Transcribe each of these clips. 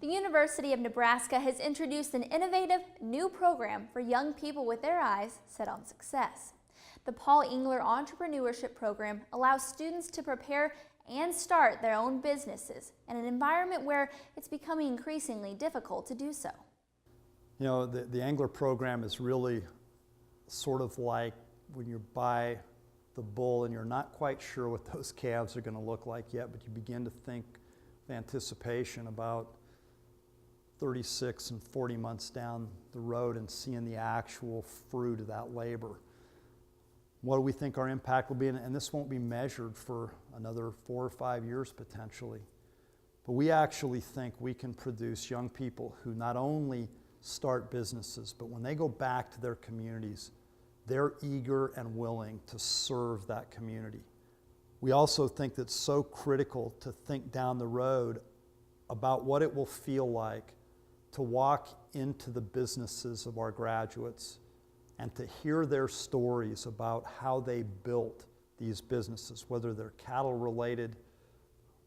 The University of Nebraska has introduced an innovative new program for young people with their eyes set on success. The Paul Engler Entrepreneurship Program allows students to prepare and start their own businesses in an environment where it's becoming increasingly difficult to do so. You know, the Engler program is really sort of like when you buy the bull and you're not quite sure what those calves are going to look like yet, but you begin to think with anticipation about 36 and 40 months down the road and seeing the actual fruit of that labor. What do we think our impact will be? And this won't be measured for another 4 or 5 years potentially. But we actually think we can produce young people who not only start businesses, but when they go back to their communities, they're eager and willing to serve that community. We also think that's so critical to think down the road about what it will feel like to walk into the businesses of our graduates and to hear their stories about how they built these businesses, whether they're cattle related,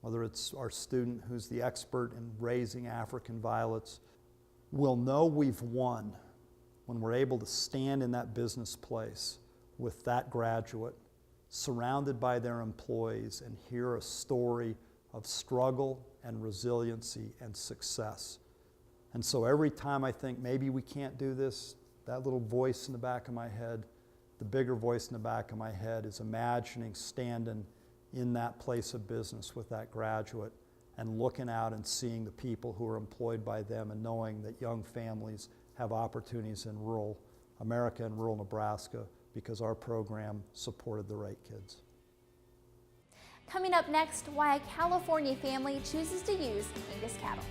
whether it's our student who's the expert in raising African violets. We'll know we've won when we're able to stand in that business place with that graduate, surrounded by their employees, and hear a story of struggle and resiliency and success. And so every time I think maybe we can't do this, that little voice in the back of my head, the bigger voice in the back of my head is imagining standing in that place of business with that graduate and looking out and seeing the people who are employed by them and knowing that young families have opportunities in rural America and rural Nebraska because our program supported the right kids. Coming up next, why a California family chooses to use Angus cattle.